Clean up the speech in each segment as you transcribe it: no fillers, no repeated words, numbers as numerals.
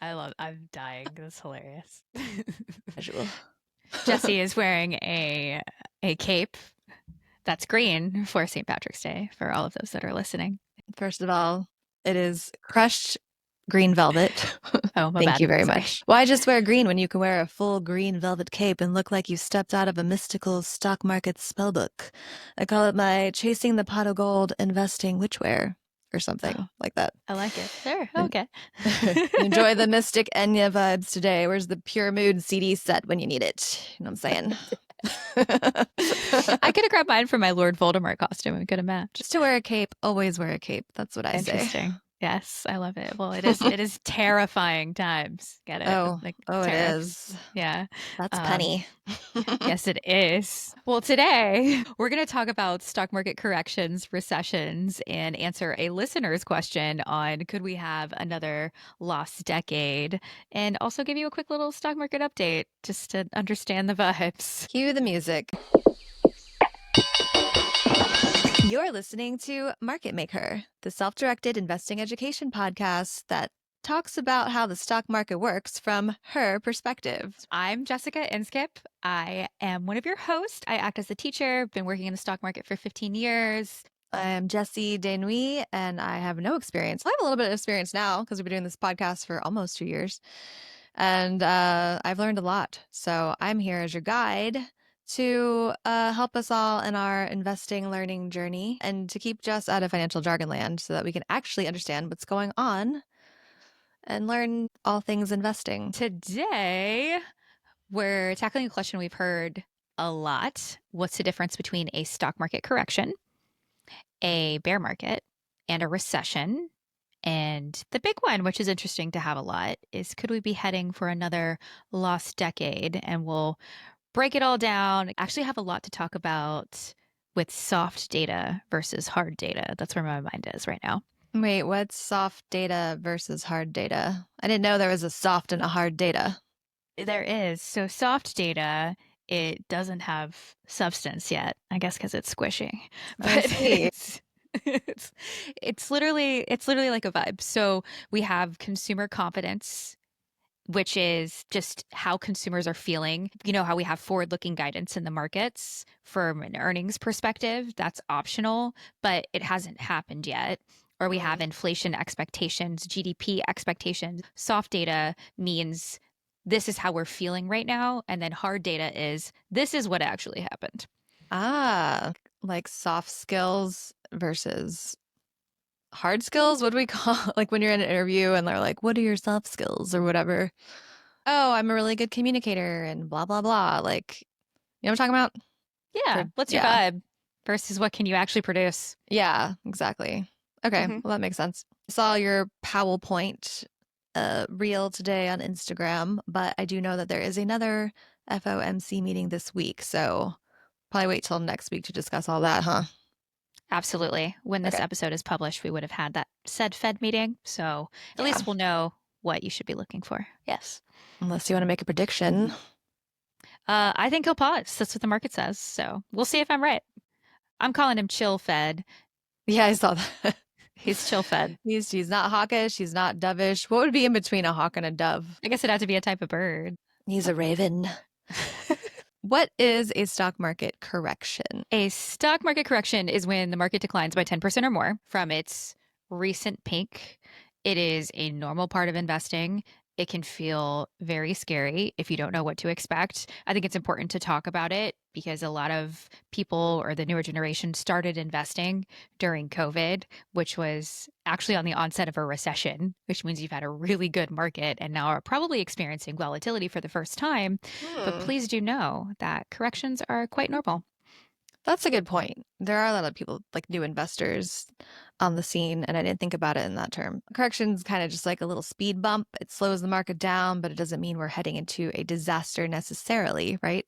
I'm dying. That's hilarious. Casual. Jesse is wearing a cape that's green for St. Patrick's Day for all of those that are listening. First of all, it is crushed green velvet. Oh, my Thank bad. you very Sorry. much. Why just wear green when you can wear a full green velvet cape and look like you stepped out of a mystical stock market spellbook? I call it my chasing the pot of gold investing witchwear or Oh, something like that. I like it. Sure. En- Okay. Enjoy the Mystic Enya vibes today. Where's the Pure Mood CD set when you need it? You know what I'm saying? I could have grabbed mine for my Lord Voldemort costume and could have matched. Just to wear a cape, always wear a cape. That's what I say. Interesting. Yes, I love it. Well, it is terrifying times. Get it? Oh, Like oh, it tariffs. is. Yeah. That's Um, punny. yes, it is. Well, today we're going to talk about stock market corrections, recessions, and answer a listener's question on could we have another lost decade, and also give you a quick little stock market update just to understand the vibes. Cue the music. You're listening to Market Maker, the self-directed investing education podcast that talks about how the stock market works from her perspective. I'm Jessica Inskip. I am one of your hosts. I act as a teacher, been working in the stock market for 15 years. I'm Jessie Denouy, and I have no experience. I have a little bit of experience now because we've been doing this podcast for almost 2 years. And I've learned a lot. So I'm here as your guide to help us all in our investing learning journey and to keep Jess out of financial jargon land so that we can actually understand what's going on and learn all things investing. Today, we're tackling a question we've heard a lot. What's the difference between a stock market correction, a bear market, and a recession? And the big one, which is interesting to have a lot, is could we be heading for another lost decade? And we'll break it all down. Actually, have a lot to talk about with soft data versus hard data. That's where my mind is right now. Wait, what's soft data versus hard data? I didn't know there was a soft and a hard data. There is. So soft data, it doesn't have substance yet, I guess because it's squishy. I But see. it's it's literally like a vibe. So we have consumer confidence, which is just how consumers are feeling. You know how we have forward-looking guidance in the markets from an earnings perspective, that's optional, but it hasn't happened yet. Or we have inflation expectations, GDP expectations. Soft data means this is how we're feeling right now. And then hard data is this is what actually happened. Ah, like soft skills versus hard skills. What do we call like when you're in an interview and they're like, "What are your soft skills?" or whatever. Oh, I'm a really good communicator and blah blah blah. Like, you know what I'm talking about? Yeah. For What's your yeah. vibe versus what can you actually produce? Yeah, exactly. Okay, Hmm. well that makes sense. I saw your PowerPoint reel today on Instagram, but I do know that there is another FOMC meeting this week, so probably wait till next week to discuss all that, huh? Absolutely. When this Okay. episode is published, we would have had that said Fed meeting. So at Yeah. least we'll know what you should be looking for. Yes. Unless you want to make a prediction. I think he'll pause. That's what the market says. So we'll see if I'm right. I'm calling him chill Fed. Yeah, I saw that. He's chill Fed. He's not hawkish, he's not dovish. What would be in between a hawk and a dove? I guess it had to be a type of bird. He's a raven. What is a stock market correction? A stock market correction is when the market declines by 10% or more from its recent peak. It is a normal part of investing. It can feel very scary if you don't know what to expect. I think it's important to talk about it because a lot of people or the newer generation started investing during COVID, which was actually on the onset of a recession, which means you've had a really good market and now are probably experiencing volatility for the first time. But Hmm. please do know that corrections are quite normal. That's a good point. There are a lot of people, like new investors on the scene, and I didn't think about it in that term. Correction's kind of just like a little speed bump. It slows the market down, but it doesn't mean we're heading into a disaster necessarily, right?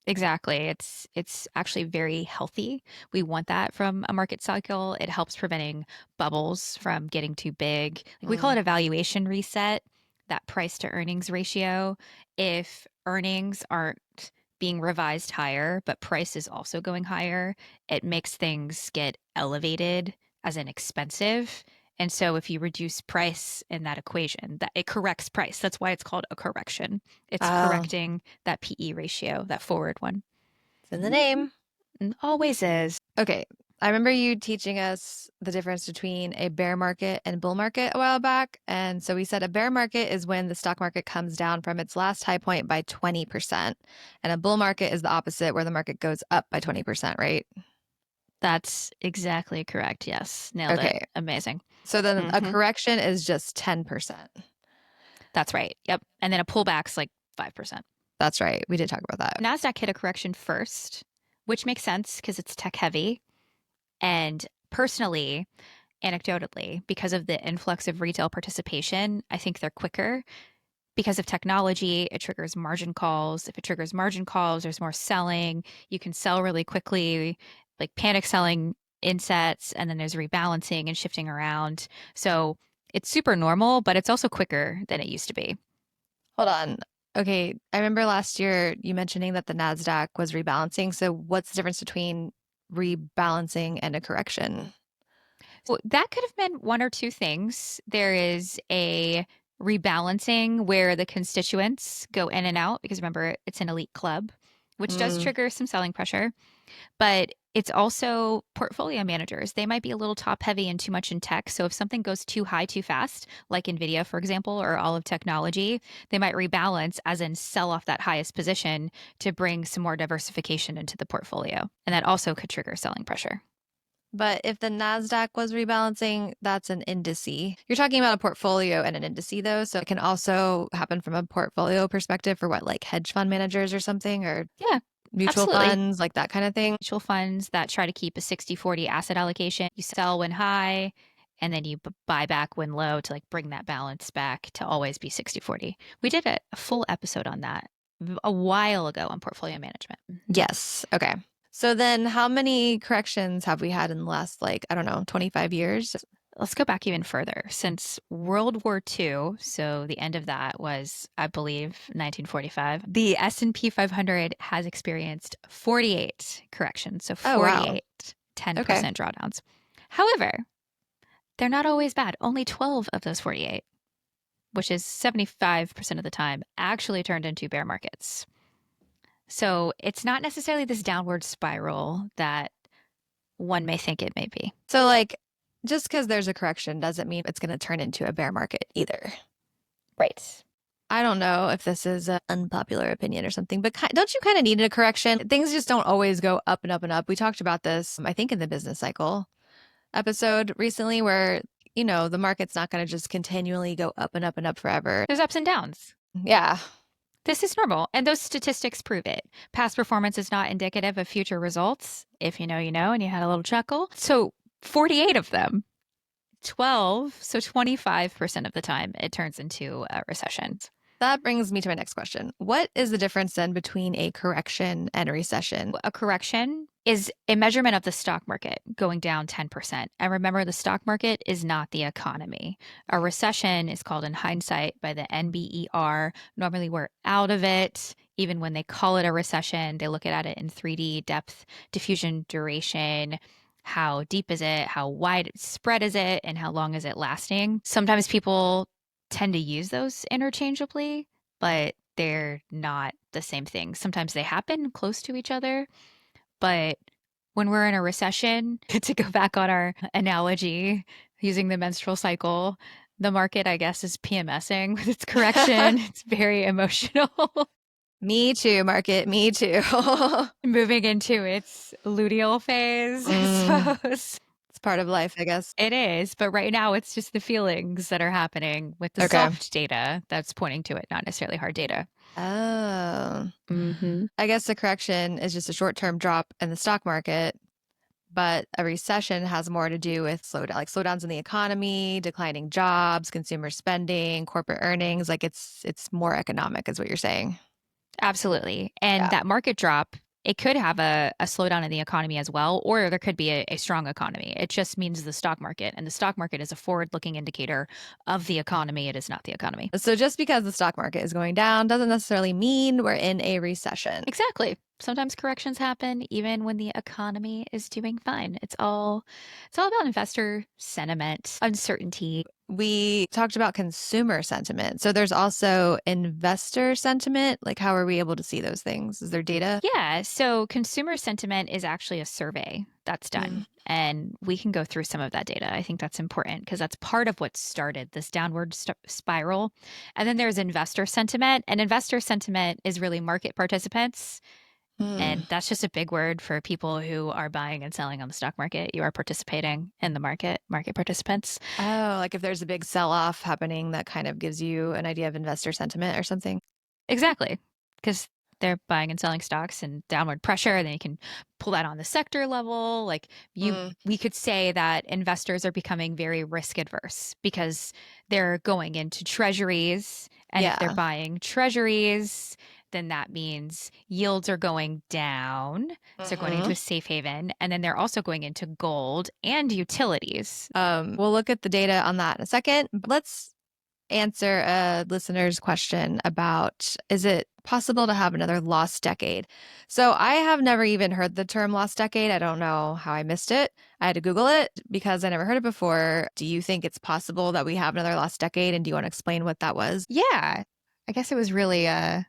Exactly. It's actually very healthy. We want that from a market cycle. It helps preventing bubbles from getting too big. Like we call Mm. it a valuation reset, that price to earnings ratio. If earnings aren't being revised higher, but price is also going higher, it makes things get elevated as an expensive. And so if you reduce price in that equation, that it corrects price. That's why it's called a correction. It's Oh, correcting that PE ratio, that forward one. it's in the name. And always is. Okay. I remember you teaching us the difference between a bear market and bull market a while back. And so we said a bear market is when the stock market comes down from its last high point by 20%. And a bull market is the opposite, where the market goes up by 20%, right? That's exactly correct. Yes. Nailed it. Okay. Amazing. So then a Hmm. correction is just 10%. That's right. Yep. And then a pullback's like 5%. That's right. We did talk about that. NASDAQ hit a correction first, which makes sense because it's tech heavy. And personally, anecdotally, because of the influx of retail participation, I think they're quicker. Because of technology, it triggers margin calls. If it triggers margin calls, there's more selling. You can sell really quickly, like panic selling insets, and then there's rebalancing and shifting around. So it's super normal, but it's also quicker than it used to be. Hold on. Okay. I remember last year you mentioning that the NASDAQ was rebalancing. So what's the difference between rebalancing and a correction? Well, that could have been one or two things. There is a rebalancing where the constituents go in and out because remember, it's an elite club, which does Mm. trigger some selling pressure. But it's also portfolio managers. They might be a little top heavy and too much in tech. So if something goes too high too fast, like Nvidia, for example, or all of technology, they might rebalance, as in sell off that highest position to bring some more diversification into the portfolio. And that also could trigger selling pressure. But if the NASDAQ was rebalancing, that's an indice. You're talking about a portfolio and an indice, though. So it can also happen from a portfolio perspective for what, like hedge fund managers or something, or Yeah, mutual absolutely. funds, like that kind of thing. Mutual funds that try to keep a 60-40 asset allocation. You sell when high and then you buy back when low to like bring that balance back to always be 60-40. We did a full episode on that a while ago on portfolio management. Mhm. Yes. Okay. So then how many corrections have we had in the last, like, I don't know, 25 years? Let's go back even further. Since World War II, so the end of that was, I believe, 1945, the S&P 500 has experienced 48 corrections. So Oh, wow. 48, Okay. 10% drawdowns. However, they're not always bad. Only 12 of those 48, which is 75% of the time, actually turned into bear markets. So it's not necessarily this downward spiral that one may think it may be. So, like, just because there's a correction doesn't mean it's going to turn into a bear market either. Right. I don't know if this is an unpopular opinion or something, but don't you kind of need a correction? Things just don't always go up and up and up. We talked about this, I think, in the business cycle episode recently, where, the market's not going to just continually go up and up and up forever. There's ups and downs. Yeah. This is normal, and those statistics prove it. Past performance is not indicative of future results. If you know, you know, and you had a little chuckle. So 48 of them, 12, so 25% of the time, it turns into a recession. That brings me to my next question. What is the difference then between a correction and a recession? A correction is a measurement of the stock market going down 10%. And remember, the stock market is not the economy. A recession is called in hindsight by the NBER. Normally, we're out of it. Even when they call it a recession, they look at it in 3D depth, diffusion, duration. How deep is it? How wide spread is it? And how long is it lasting? Sometimes people tend to use those interchangeably, but they're not the same thing. Sometimes they happen close to each other, but when we're in a recession, to go back on our analogy using the menstrual cycle, the market, I guess, is PMSing with its correction. It's very emotional. Me too, market. Me too. Moving into its luteal phase, I Mm, suppose. it's part of life, I guess. It is, but right now it's just the feelings that are happening with the Okay. soft data that's pointing to it, not necessarily hard data. Oh, Hmm. I guess the correction is just a short-term drop in the stock market, but a recession has more to do with slowdowns in the economy, declining jobs, consumer spending, corporate earnings. Like it's more economic, is what you're saying. Absolutely. And Yeah. that market drop, it could have a slowdown in the economy as well, or there could be a strong economy. It just means the stock market. And the stock market is a forward looking indicator of the economy. It is not the economy. So just because the stock market is going down doesn't necessarily mean we're in a recession. Exactly. Sometimes corrections happen even when the economy is doing fine. It's all about investor sentiment, uncertainty. We talked about consumer sentiment. So there's also investor sentiment. Like, how are we able to see those things? Is there data? Yeah, so consumer sentiment is actually a survey that's Mm. done. And we can go through some of that data. I think that's important because that's part of what started this downward spiral. And then there's investor sentiment, and investor sentiment is really market participants. Mm. And that's just a big word for people who are buying and selling on the stock market. You are participating in the market participants. Oh, like if there's a big sell-off happening, that kind of gives you an idea of investor sentiment or something. Exactly. Because they're buying and selling stocks and downward pressure, and then you can pull that on the sector level. Mm. We could say that investors are becoming very risk adverse because they're going into treasuries. And if they're Yeah. buying treasuries, then that means yields are going down. So they're going into Hmm. a safe haven. And then they're also going into gold and utilities. We'll look at the data on that in a second. But let's answer a listener's question about, is it possible to have another lost decade? So I have never even heard the term lost decade. I don't know how I missed it. I had to Google it because I never heard it before. Do you think it's possible that we have another lost decade? And do you want to explain what that was? Yeah. I guess it was really a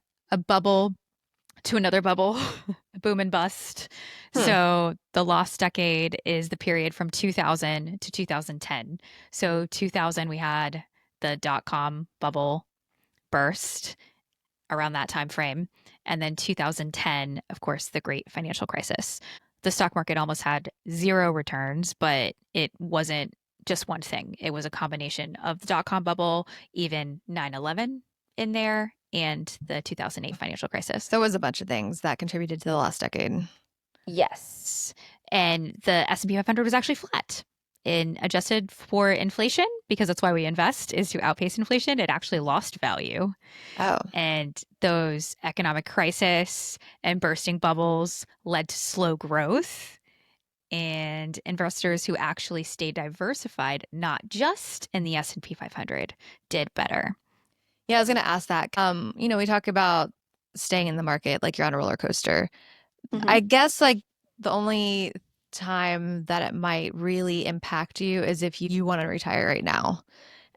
bubble to another bubble, boom and bust. Hmm. So the lost decade is the period from 2000 to 2010. So 2000, we had the dot-com bubble burst around that time frame. And then 2010, of course, the great financial crisis. The stock market almost had zero returns, but it wasn't just one thing. It was a combination of the dot-com bubble, even 9/11 in there, and the 2008 financial crisis. So it was a bunch of things that contributed to the last decade. Yes. And the S&P 500 was actually flat. In adjusted for inflation, because that's why we invest, is to outpace inflation, it actually lost value. Oh, And those economic crisis and bursting bubbles led to slow growth. And investors who actually stayed diversified, not just in the S&P 500, did better. yeah, I was going to ask that. We talk about staying in the market like you're on a roller coaster. Hmm. I guess like the only time that it might really impact you is if you want to retire right now.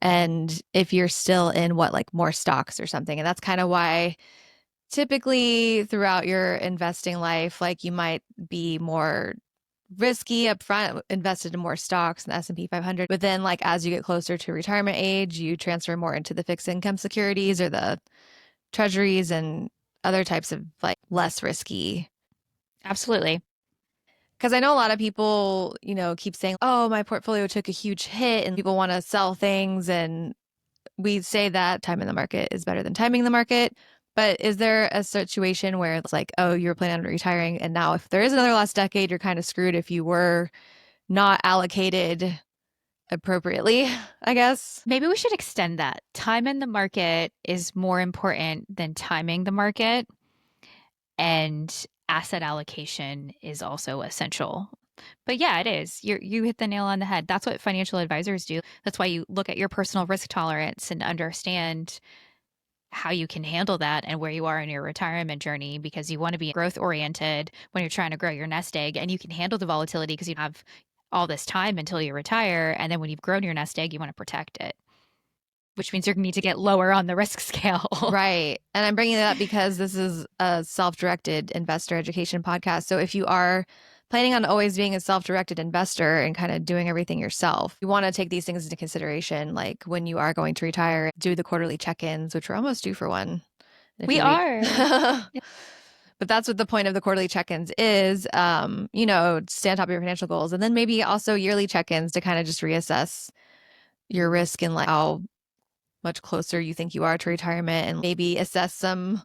And if you're still in like more stocks or something. And that's kind of why typically throughout your investing life, like you might be more risky up front, invested in more stocks in the S&P 500. But then like as you get closer to retirement age, you transfer more into the fixed income securities or the treasuries and other types of like less risky. Absolutely. Because I know a lot of people, keep saying, oh, my portfolio took a huge hit and people want to sell things. And we say that time in the market is better than timing the market. But is there a situation where it's like, oh, you were planning on retiring, and now if there is another last decade, you're kind of screwed if you were not allocated appropriately, I guess? Maybe we should extend that. Time in the market is more important than timing the market, and asset allocation is also essential. But yeah, it is. You hit the nail on the head. That's what financial advisors do. That's why you look at your personal risk tolerance and understand how you can handle that and where you are in your retirement journey, because you want to be growth oriented when you're trying to grow your nest egg, and you can handle the volatility because you have all this time until you retire. And then when you've grown your nest egg, you want to protect it, which means you're going to need to get lower on the risk scale. Right. And I'm bringing it up because this is a self-directed investor education podcast. So if you are planning on always being a self-directed investor and kind of doing everything yourself, you want to take these things into consideration. Like when you are going to retire, do the quarterly check-ins, which we're almost due for one in a We few weeks. are. But that's what the point of the quarterly check-ins is, stay on top of your financial goals. And then maybe also yearly check-ins to kind of just reassess your risk and like how much closer you think you are to retirement and maybe assess some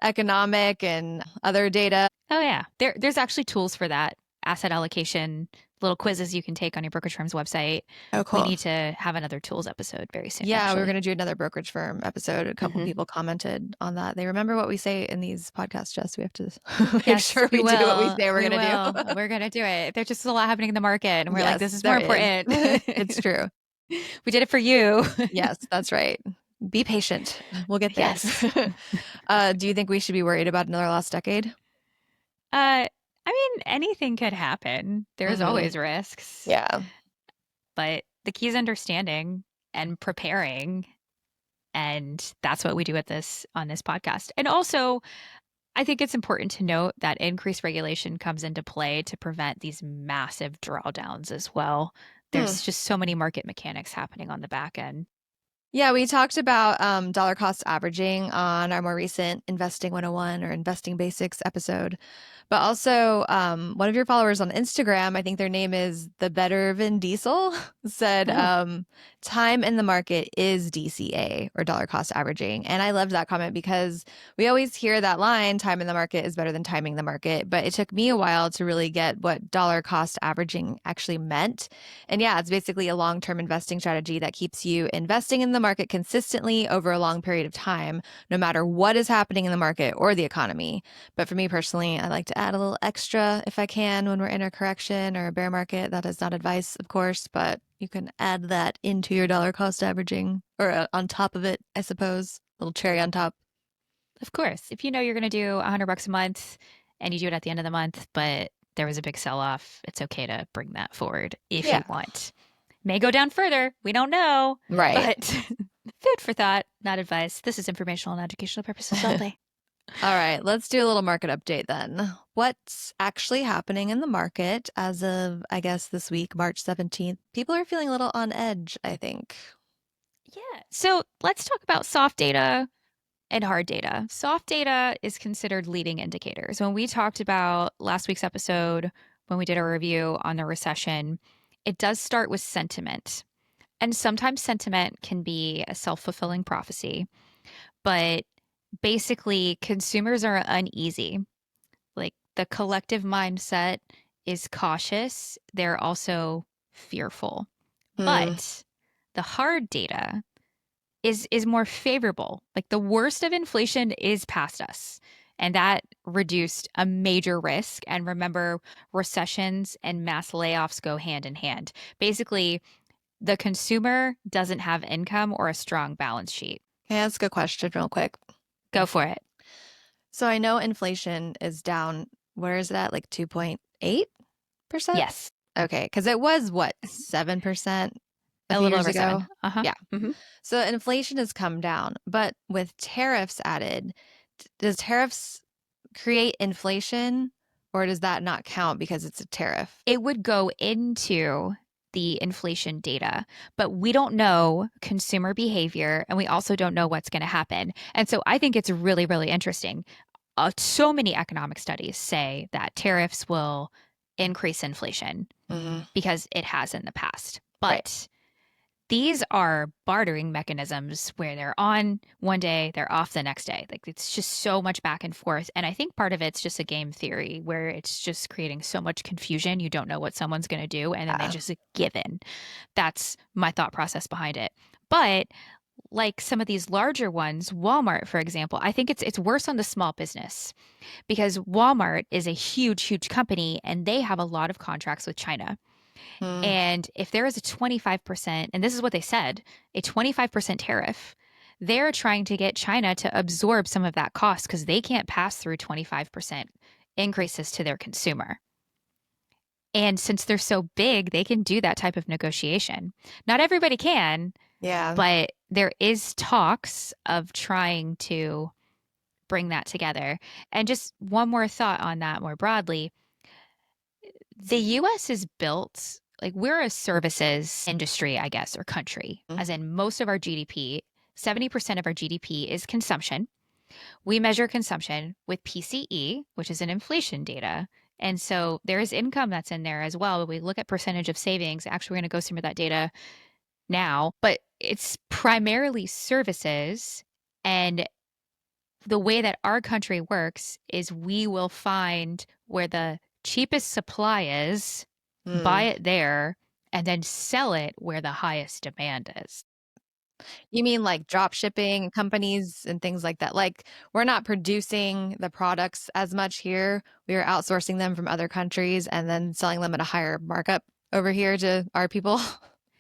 economic and other data. Oh yeah. There's actually tools for that. Asset allocation, little quizzes you can take on your brokerage firm's website. Oh, We cool. need to have another tools episode very soon, Yeah, we were actually. going to do another brokerage firm episode. A couple Hmm. people commented on that. They remember what we say in these podcasts, Jess. We have to make Yes, sure we we do what we will. say we're We going to will. do. We're gonna do it. There's just a lot happening in the market, and we're like, this Yes, is more there is. important. It's true. We did it for you. Yes, that's right. Be patient. We'll get there. Yes. Do you think we should be worried about another lost decade? I mean, anything could happen. There's Hmm. always risks, Yeah. but the key is understanding and preparing. And that's what we do on this podcast. And also, I think it's important to note that increased regulation comes into play to prevent these massive drawdowns as well. Hmm. There's just so many market mechanics happening on the back end. Yeah, we talked about dollar cost averaging on our more recent Investing 101 or Investing Basics episode. But also, one of your followers on Instagram, I think their name is the Better Vin Diesel, said Oh, time in the market is DCA or dollar cost averaging. And I loved that comment because we always hear that line, time in the market is better than timing the market. But it took me a while to really get what dollar cost averaging actually meant. And yeah, it's basically a long term investing strategy that keeps you investing in the market consistently over a long period of time, no matter what is happening in the market or the economy. But for me personally, I like to add a little extra if I can when we're in a correction or a bear market. That is not advice, of course, but you can add that into your dollar cost averaging or on top of it, I suppose. A little cherry on top. of course. If you know you're going to do $100 a month and you do it at the end of the month, but there was a big sell off, it's okay to bring that forward if Yeah. you want. May go down further. We don't know, Right. but food for thought, not advice. This is informational and educational purposes only. All right, let's do a little market update then. What's actually happening in the market as of, I guess, this week, March 17th? People are feeling a little on edge, I think. Yeah. So let's talk about soft data and hard data. Soft data is considered leading indicators. When we talked about last week's episode, when we did a review on the recession, it does start with sentiment. And sometimes sentiment can be a self-fulfilling prophecy, but basically consumers are uneasy. Like the collective mindset is cautious, they're also fearful. Hmm. But the hard data is more favorable. Like the worst of inflation is past us. And that reduced a major risk. And remember, recessions and mass layoffs go hand in hand. Basically, the consumer doesn't have income or a strong balance sheet. Yeah, that's a good question, real quick. Go for it. So I know inflation is down. Where is it at? Like 2.8%? Yes, Okay, because it was what, 7% a a few little years over ago? seven. Uh-huh. Yeah. Hmm. So inflation has come down, but with tariffs added, does tariffs create inflation or does that not count because it's a tariff? It would go into the inflation data, but we don't know consumer behavior and we also don't know what's going to happen. And so I think it's really, really interesting. So many economic studies say that tariffs will increase inflation Hmm. because it has in the past. Right. But these are bartering mechanisms where they're on one day, they're off the next day. Like it's just so much back and forth. And I think part of it's just a game theory where it's just creating so much confusion. You don't know what someone's going to do, and then they Yeah. just give in. That's my thought process behind it. But like some of these larger ones, Walmart, for example, I think it's worse on the small business because Walmart is a huge, huge company and they have a lot of contracts with China. Mm. And if there is a 25%, and this is what they said, a 25% tariff, they're trying to get China to absorb some of that cost because they can't pass through 25% increases to their consumer. And since they're so big, they can do that type of negotiation. Not everybody can, Yeah. but there is talks of trying to bring that together. And just one more thought on that more broadly. The US is built like we're a services industry, I guess, or country, Mm. as in most of our GDP, 70% of our GDP is consumption. We measure consumption with PCE, which is an inflation data. And so there is income that's in there as well. We look at percentage of savings. Actually, we're going to go through some of that data now, but it's primarily services. And the way that our country works is we will find where the cheapest supply is, buy Mm. it there, and then sell it where the highest demand is. You mean like drop shipping companies and things like that? Like we're not producing the products as much here. We are outsourcing them from other countries and then selling them at a higher markup over here to our people.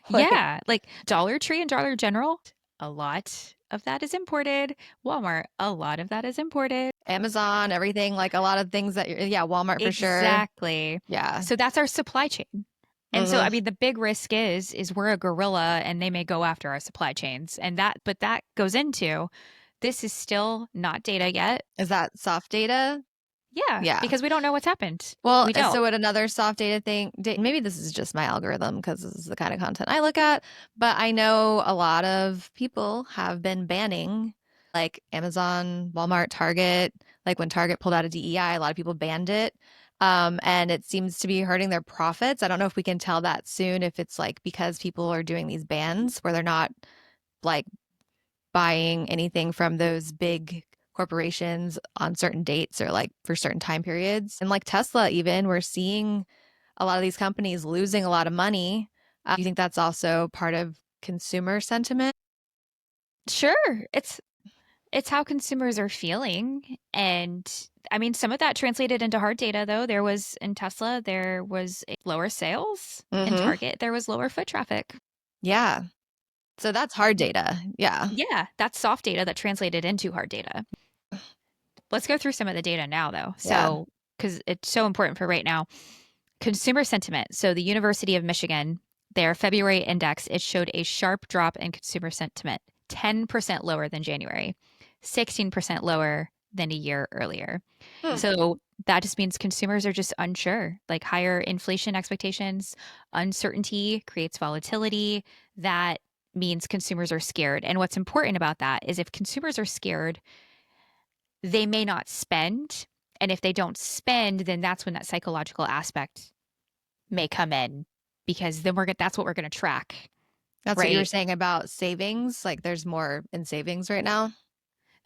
Like, Yeah, like Dollar Tree and Dollar General, a lot of that is imported. Walmart, a lot of that is imported. Amazon, everything, like a lot of things that yeah, Walmart for sure. Exactly. Yeah. So that's our supply chain. And so, I Hmm. mean, the big risk is we're a gorilla and they may go after our supply chains. But that goes into this is still not data yet. Is that soft data? Yeah, Yeah. because we don't know what's happened. Well, We don't. so what another soft data thing, maybe this is just my algorithm because this is the kind of content I look at, but I know a lot of people have been banning like Amazon, Walmart, Target. Like when Target pulled out of DEI, a lot of people banned it. And it seems to be hurting their profits. I don't know if we can tell that soon, if it's like because people are doing these bans where they're not like buying anything from those big corporations on certain dates or like for certain time periods. And like Tesla, even, we're seeing a lot of these companies losing a lot of money. Do you think that's also part of consumer sentiment? Sure. It's how consumers are feeling. And I mean, some of that translated into hard data, though. There was in Tesla, there was lower sales. In Mm-hmm. Target, there was lower foot traffic. Yeah. So that's hard data. Yeah. Yeah, that's soft data that translated into hard data. Let's go through some of the data now, though. Yeah. So, because it's so important for right now. Consumer sentiment. So, the University of Michigan, their February index, it showed a sharp drop in consumer sentiment, 10% lower than January, 16% lower than a year earlier. Hmm. So, that just means consumers are just unsure. Like higher inflation expectations, uncertainty creates volatility. That means consumers are scared. And what's important about that is if consumers are scared, they may not spend. And if they don't spend, then that's when that psychological aspect may come in because then that's what we're going to track, That's what you were right? saying about savings. Like there's more in savings right now.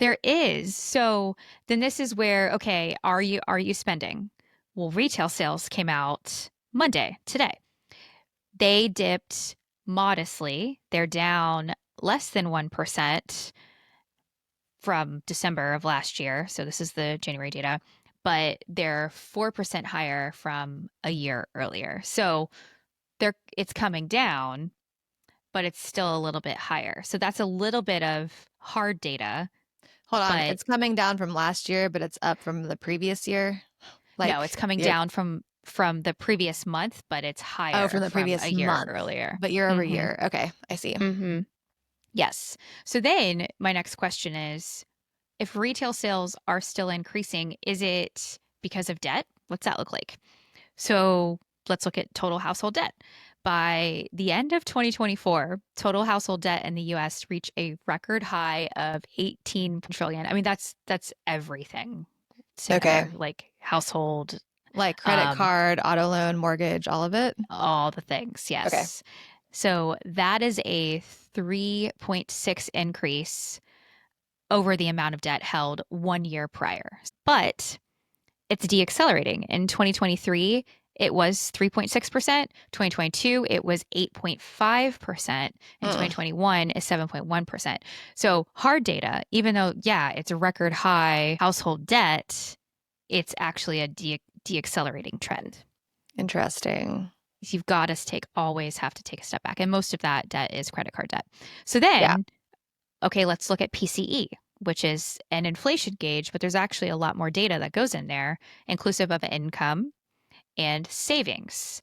There is. So then this is where, okay, are you spending? Well, retail sales came out Monday, today. They dipped modestly. They're down less than 1% from December of last year. So this is the January data, but they're 4% higher from a year earlier. So it's coming down, but it's still a little bit higher. So that's a little bit of hard data, Hold on. but It's coming down from last year, but it's up from the previous year. no, it's Like, coming yeah. down from the previous month, but it's Oh, from higher the from a previous year month, earlier. but year over Mhm. year. Okay, I see. Mhm. Yes. So then my next question is if retail sales are still increasing, is it because of debt? What's that look like? So let's look at total household debt. By the end of 2024, total household debt in the US reached a record high of 18 trillion. I mean, that's everything Okay. together, like household, Like credit um, card, auto loan, mortgage, all of it? all the things. Okay. Yes. So that is a 3.6 increase over the amount of debt held 1 year prior. But it's deaccelerating. In 2023, it was 3.6%. 2022, it was 8.5%. And Hmm. 2021 is 7.1%. So hard data, even though, yeah, it's a record high household debt, it's actually a deaccelerating trend. Interesting. You've got to always have to take a step back. And most of that debt is credit card debt. So Yeah. then, okay, let's look at PCE, which is an inflation gauge, but there's actually a lot more data that goes in there, inclusive of income and savings.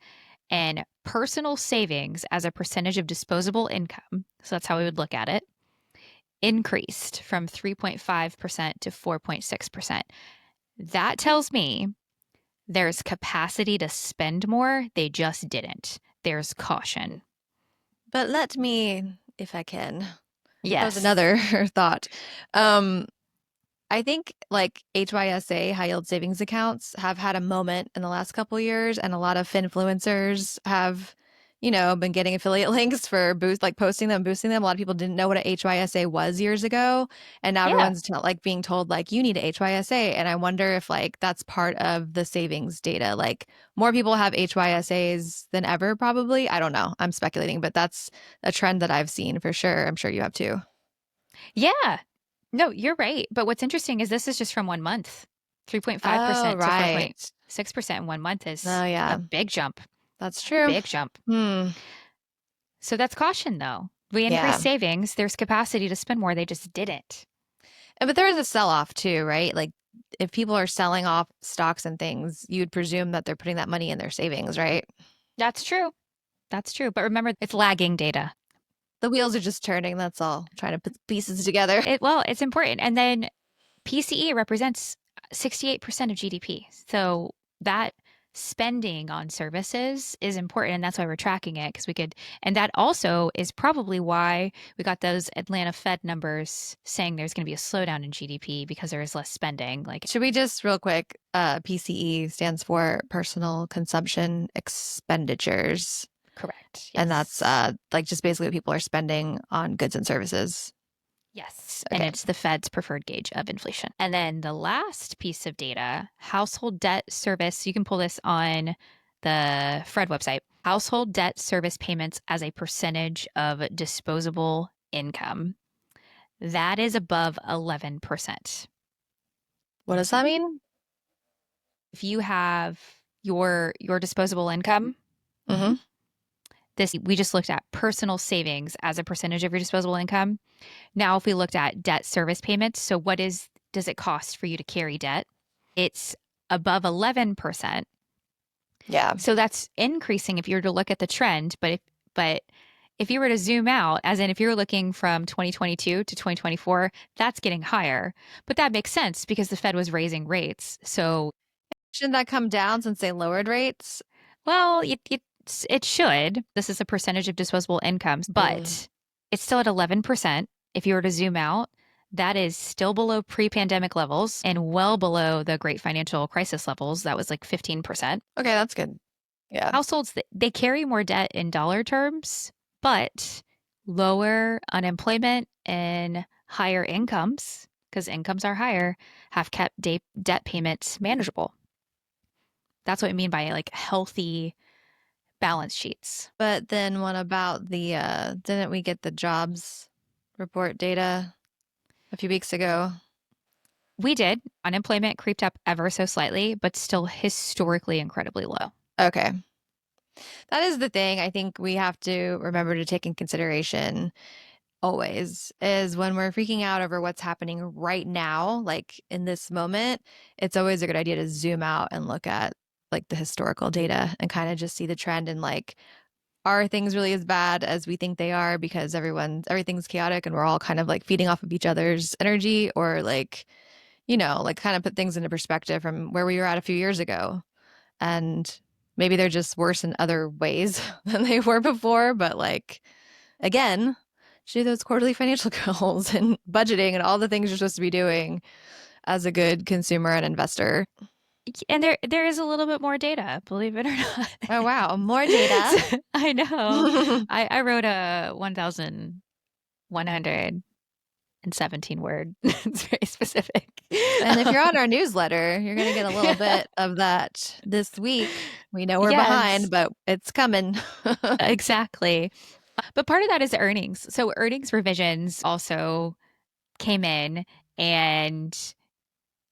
And personal savings as a percentage of disposable income, so that's how we would look at it, increased from 3.5% to 4.6%. That tells me there's capacity to spend more, they just didn't. There's caution. But let me, if I can, pose Yes. another thought. Um, I think like HYSA, high yield savings accounts, have had a moment in the last couple years, and a lot of finfluencers have, been getting affiliate links for like posting them, boosting them. A lot of people didn't know what a HYSA was years ago, and now Yeah. everyone's like being told like you need a HYSA. And I wonder if like that's part of the savings data. Like more people have HYSAs than ever, probably. I don't know. I'm speculating, but that's a trend that I've seen for sure. I'm sure you have too. Yeah. No, you're right. But what's interesting is this is just from 1 month. Oh, 3.5% to right. 4.6% in 1 month is Oh, a yeah. big jump, That's true. big jump. Hmm. So that's caution, though. We increase Yeah. savings, there's capacity to spend more. They just didn't. But there is a sell-off too, right? Like if people are selling off stocks and things, you'd presume that they're putting that money in their savings, right? That's true. That's true. But remember, it's lagging data. The wheels are just turning, that's all. Trying to put pieces together. Well, it's important. And then PCE represents 68% of GDP. So that spending on services is important. And that's why we're tracking it because we could, and that also is probably why we got those Atlanta Fed numbers saying there's going to be a slowdown in GDP because there is less spending. Like, Should we just real quick, PCE stands for personal consumption expenditures. correct. And that's Yes. like just basically what people are spending on goods and services. Yes. And Okay. it's the Fed's preferred gauge of inflation. And then the last piece of data, household debt service. You can pull this on the Fred website. Household debt service payments as a percentage of disposable income. That is above 11%. What does that mean? If you have your disposable income, Mm-hmm. this we just looked at personal savings as a percentage of your disposable income. Now, if we looked at debt service payments, so does it cost for you to carry debt? It's above 11%. Yeah. So that's increasing if you were to look at the trend, but if you were to zoom out, as in if you're looking from 2022 to 2024, that's getting higher. But that makes sense because the Fed was raising rates. So, Shouldn't that come down since they lowered rates? well, it should. This is a percentage of disposable incomes, but it's still at 11%. If you were to zoom out, that is still below pre-pandemic levels and well below the great financial crisis levels. That was like 15%. Okay, that's good. Yeah. Households, they carry more debt in dollar terms, but lower unemployment and higher incomes, because incomes are higher, have kept debt payments manageable. That's what I mean by like healthy balance sheets. But then what about the didn't we get the jobs report data a few weeks ago? We did. Unemployment creeped up ever so slightly, but still historically incredibly low. Okay. That is the thing I think we have to remember to take in consideration always is when we're freaking out over what's happening right now, like in this moment, it's always a good idea to zoom out and look at like the historical data and kind of just see the trend and like, are things really as bad as we think they are because everything's chaotic and we're all kind of like feeding off of each other's energy, or like, like kind of put things into perspective from where we were at a few years ago. And maybe they're just worse in other ways than they were before. But like, again, do those quarterly financial goals and budgeting and all the things you're supposed to be doing as a good consumer and investor. And there is a little bit more data, believe it or not. Oh, wow. More data. So, I know. I wrote a 1,117 word. It's very specific. And if you're on our newsletter, you're going to get a little bit of that this week. We know we're behind, Yes, but it's coming. exactly. But part of that is earnings. So earnings revisions also came in, and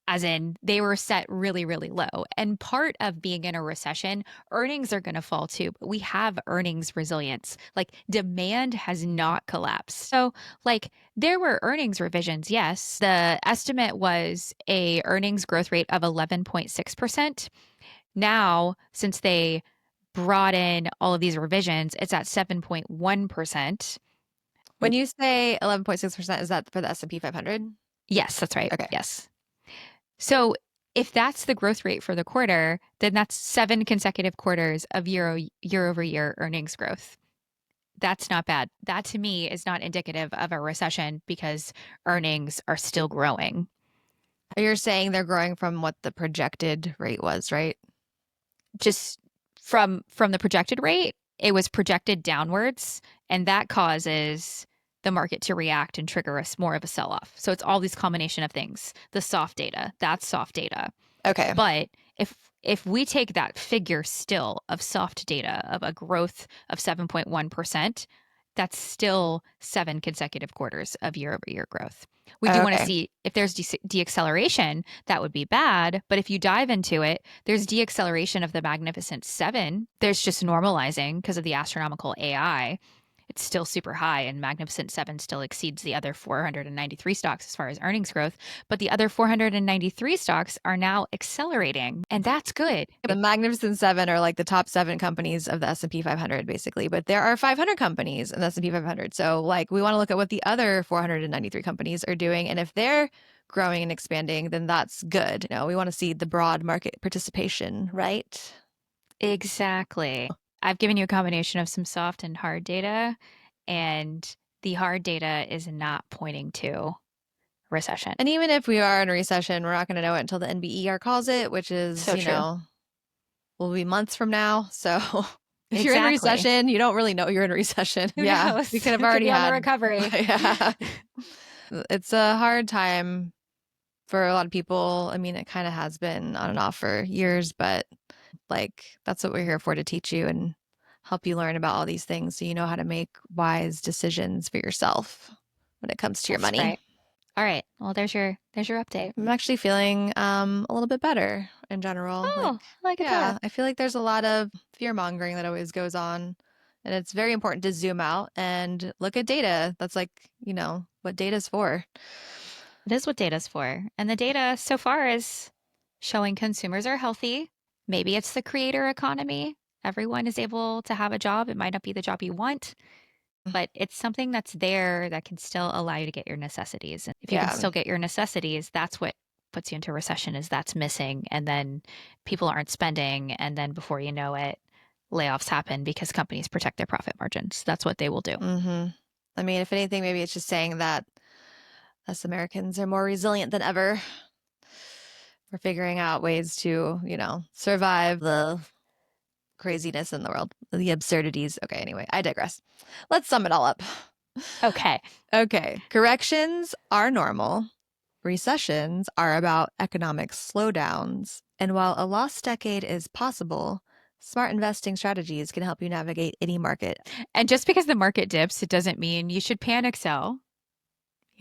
as in they were set really, really low. And part of being in a recession, earnings are going to fall too. But we have earnings resilience. Like demand has not collapsed. So like there were earnings revisions. Yes. The estimate was a earnings growth rate of 11.6%. Now, since they brought in all of these revisions, it's at 7.1%. When you say 11.6%, is that for the S&P 500? Yes, that's right. Okay. Yes. So if that's the growth rate for the quarter, then that's 7 consecutive quarters of year-over-year earnings growth. That's not bad. That to me is not indicative of a recession because earnings are still growing. You're saying they're growing from what the projected rate was, right? Just from the projected rate, it was projected downwards, and that causes the market to react and trigger us more of a sell-off. So it's all these combination of things. The soft data, that's soft data. Okay. But if we take that figure still of soft data of a growth of 7.1%, that's still 7 consecutive quarters of year-over-year growth. We do want to Okay. see if there's deacceleration, that would be bad. But if you dive into it, there's deacceleration of the Magnificent Seven. There's just normalizing because of the astronomical AI. it's still super high, and Magnificent Seven still exceeds the other 493 stocks as far as earnings growth. But the other 493 stocks are now accelerating, and that's good. The Magnificent Seven are like the top 7 companies of the S&P 500, basically. But there are 500 companies in the S&P 500. So, like, we want to look at what the other 493 companies are doing. And if they're growing and expanding, then that's good. We want to see the broad market participation, right? Exactly. I've given you a combination of some soft and hard data, and the hard data is not pointing to recession. And even if we are in a recession, we're not going to know it until the NBER calls it, which is, So true. will be months from now. So if you're in a Exactly. recession, you don't really know you're in a recession. Who Yeah, knows? we could have It could already be on the had. recovery. Yeah. It's a hard time for a lot of people. I mean, it kind of has been on and off for years, but like that's what we're here for, to teach you and help you learn about all these things so you know how to make wise decisions for yourself when it comes to your That's money. right. All right. Well, there's your update. I'm actually feeling a little bit better in general. Oh, like a Yeah, that. I feel like there's a lot of fear mongering that always goes on. And it's very important to zoom out and look at data. That's like, what data's for. It is what data's for. And the data so far is showing consumers are healthy. Maybe it's the creator economy. Everyone is able to have a job. It might not be the job you want, but it's something that's there that can still allow you to get your necessities. And if you can Yeah. still get your necessities, that's what puts you into recession, is that's missing. And then people aren't spending. And then before you know it, layoffs happen because companies protect their profit margins. That's what they will do. I mean, if anything, maybe it's just saying that us Americans are more resilient than ever. We're figuring out ways to, survive the craziness in the world, the absurdities. Okay, anyway, I digress. Let's sum it all up. Okay. Okay, corrections are normal. Recessions are about economic slowdowns. And while a lost decade is possible, smart investing strategies can help you navigate any market. And just because the market dips, it doesn't mean you should panic sell.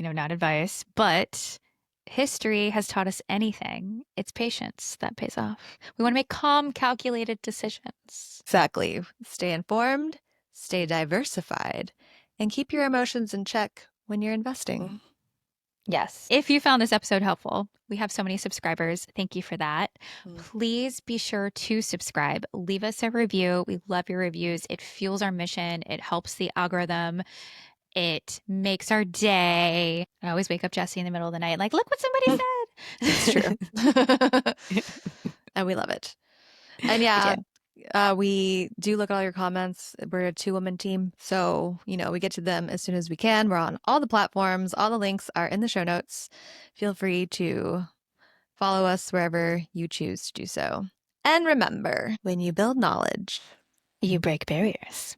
Not advice, but history has taught us anything. It's patience that pays off. We want to make calm, calculated decisions. Exactly. Stay informed, stay diversified, and keep your emotions in check when you're investing. Yes. If you found this episode helpful, we have so many subscribers. Thank you for that. Mm. Please be sure to subscribe. Leave us a review. We love your reviews. It fuels our mission. It helps the algorithm. It makes our day. I always wake up Jesse in the middle of the night, like, look what somebody said. It's true. And we love it. And yeah, we do look at all your comments. We're a 2-woman team. So, we get to them as soon as we can. We're on all the platforms. All the links are in the show notes. Feel free to follow us wherever you choose to do so. And remember, when you build knowledge, You break barriers.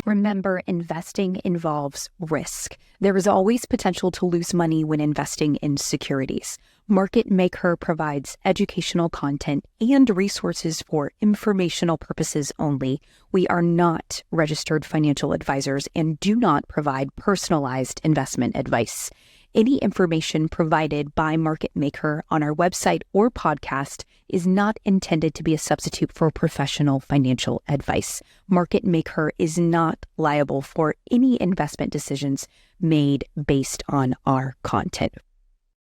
Remember, investing involves risk. There is always potential to lose money when investing in securities. MakeHer provides educational content and resources for informational purposes only. We are not registered financial advisors and do not provide personalized investment advice. Any information provided by MakeHer on our website or podcast is not intended to be a substitute for professional financial advice. MakeHer is not liable for any investment decisions made based on our content.